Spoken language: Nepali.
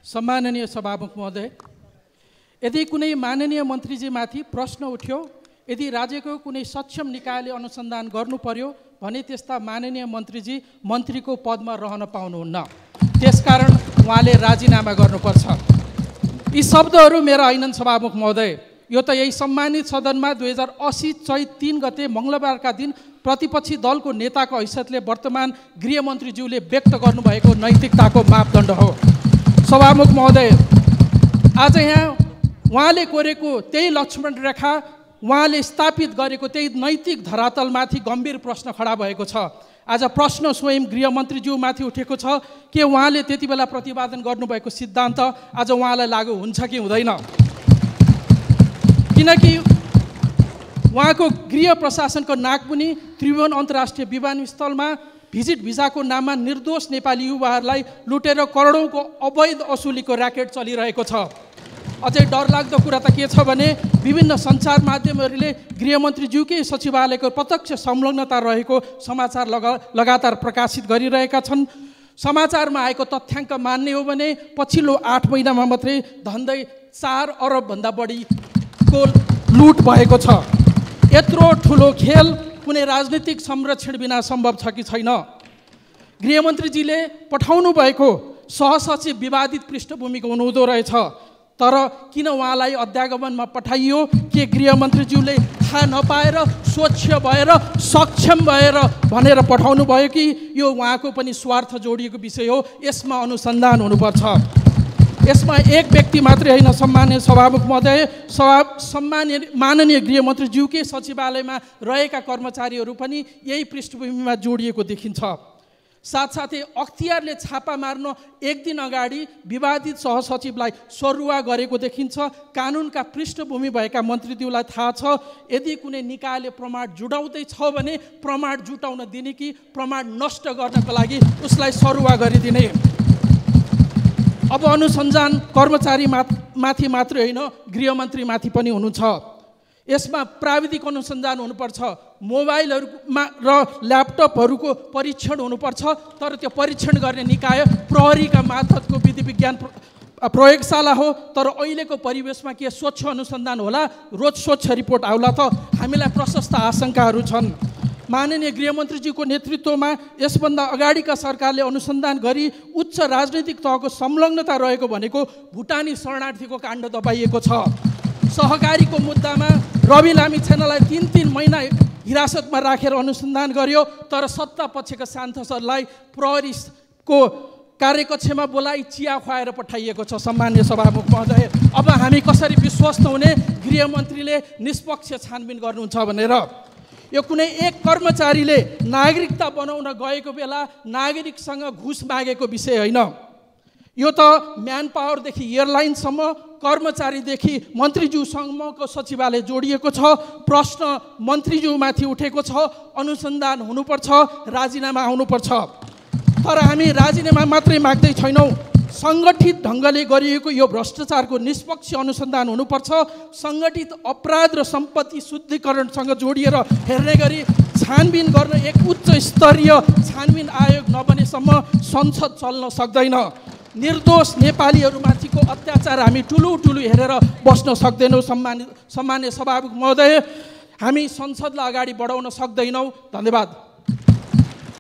सम्माननीय सभामुख महोदय, यदि कुनै माननीय मन्त्रीजीमाथि प्रश्न उठ्यो, यदि राज्यको कुनै सक्षम निकायले अनुसन्धान गर्नु पर्यो भने त्यस्ता माननीय मन्त्रीजी मन्त्रीको पदमा रहन पाउनुहुन्न। त्यसकारण उहाँले राजीनामा गर्नुपर्छ। यी शब्दहरू मेरा होइनन् सभामुख महोदय, यो त यही सम्मानित सदनमा 2080 चैत 3 गते मङ्गलबारका दिन प्रतिपक्षी दलको नेताको हैसियतले वर्तमान गृहमन्त्रीज्यूले व्यक्त गर्नुभएको नैतिकताको मापदण्ड हो। सभामुख महोदय, आज यहाँ उहाँले कोरेको त्यही लक्ष्मण रेखा, उहाँले स्थापित गरेको त्यही नैतिक धरातलमाथि गम्भीर प्रश्न खडा भएको छ। आज प्रश्न स्वयं गृहमन्त्रीज्यूमाथि उठेको छ कि उहाँले त्यति बेला प्रतिपादन गर्नुभएको सिद्धान्त आज उहाँलाई लागू हुन्छ कि हुँदैन, किनकि उहाँको गृह प्रशासनको नाकमुनि त्रिभुवन अन्तर्राष्ट्रिय विमानस्थलमा भिजिट भिजाको नाममा निर्दोष नेपाली युवाहरूलाई लुटेर करोडौँको अवैध असुलीको र्याकेट चलिरहेको छ। अझै डरलाग्दो कुरा त के छ भने विभिन्न सञ्चार माध्यमहरूले गृहमन्त्रीज्यूकै सचिवालयको प्रत्यक्ष संलग्नता रहेको समाचार लगातार प्रकाशित गरिरहेका छन्। समाचारमा आएको तथ्याङ्क मान्ने हो भने पछिल्लो 8 महिनामा मात्रै धन्दै 4 अरबभन्दा बढीको लुट भएको छ। यत्रो ठुलो खेल कुनै राजनीतिक संरक्षण बिना सम्भव छ कि छैन? गृहमन्त्रीजीले पठाउनु भएको सहसचिव विवादित पृष्ठभूमिको हुनुहुँदो रहेछ, तर किन उहाँलाई अध्यागमनमा पठाइयो? के गृहमन्त्रीज्यूले थाहा नपाएर, स्वच्छ भएर, सक्षम भएर भनेर पठाउनु भयो कि यो उहाँको पनि स्वार्थ जोडिएको विषय हो? यसमा अनुसन्धान हुनुपर्छ। यसमा एक व्यक्ति मात्रै होइन सम्माननीय सभामुख महोदय, माननीय गृहमन्त्रीज्यूकै सचिवालयमा रहेका कर्मचारीहरू पनि यही पृष्ठभूमिमा जोडिएको देखिन्छ। साथसाथै अख्तियारले छापा मार्न एक दिन अगाडि विवादित सहसचिवलाई सरुवा गरेको देखिन्छ। कानुनका पृष्ठभूमि भएका मन्त्रीज्यूलाई थाहा छ, यदि कुनै निकायले प्रमाण जुटाउँदैछ भने प्रमाण जुटाउन दिने कि प्रमाण नष्ट गर्नको लागि उसलाई सरुवा गरिदिने। अब अनुसन्धान कर्मचारी माथि मात्रै होइन, गृहमन्त्रीमाथि पनि हुनुहुन्छ। यसमा प्राविधिक अनुसन्धान हुनुपर्छ, मोबाइलहरूमा र ल्यापटपहरूको परीक्षण हुनुपर्छ, तर त्यो परीक्षण गर्ने निकाय प्रहरीका मार्फतको विधि विज्ञान प्रयोगशाला हो। तर अहिलेको परिवेशमा के स्वच्छ अनुसन्धान होला, रोज स्वच्छ रिपोर्ट आउला त? हामीलाई प्रशस्त आशंकाहरू छन्। माननीय गृहमन्त्रीजीको नेतृत्वमा यसभन्दा अगाडिका सरकारले अनुसन्धान गरी उच्च राजनैतिक तहको संलग्नता रहेको भनेको भुटानी शरणार्थीको काण्ड दबाइएको छ। सहकारीको मुद्दामा रवि लामिछानेलाई 3-3 महिना हिरासतमा राखेर अनुसन्धान गर्यो, तर सत्ता पक्षका सांसदलाई प्रहरीको कार्यकक्षमा बोलाइ चिया खुवाएर पठाइएको छ। सम्माननीय सभामुख महोदय, अब हामी कसरी विश्वस्त हुने गृहमन्त्रीले निष्पक्ष छानबिन गर्नुहुन्छ भनेर? यो कुनै एक कर्मचारीले नागरिकता बनाउन गएको बेला नागरिकसँग घुस मागेको विषय होइन। यो त म्यान पावरदेखि एयरलाइनसम्म, कर्मचारीदेखि मन्त्रीज्यूसम्मको सचिवालय जोडिएको छ। प्रश्न मन्त्रीज्यूमाथि उठेको छ, अनुसन्धान हुनुपर्छ, राजीनामा आउनुपर्छ। तर हामी राजीनामा मात्रै माग्दै छैनौँ, सङ्गठित ढङ्गले गरिएको यो भ्रष्टाचारको निष्पक्ष अनुसन्धान हुनुपर्छ। सङ्गठित अपराध र सम्पत्ति शुद्धिकरणसँग जोडिएर हेर्ने गरी छानबिन गर्न एक उच्च स्तरीय छानबिन आयोग नबनेसम्म संसद चल्न सक्दैन। निर्दोष नेपालीहरूमाथिको अत्याचार हामी ठुलो हेरेर बस्न सक्दैनौँ। सम्मान्य सभामुख महोदय, हामी संसदलाई अगाडि बढाउन सक्दैनौँ। धन्यवाद।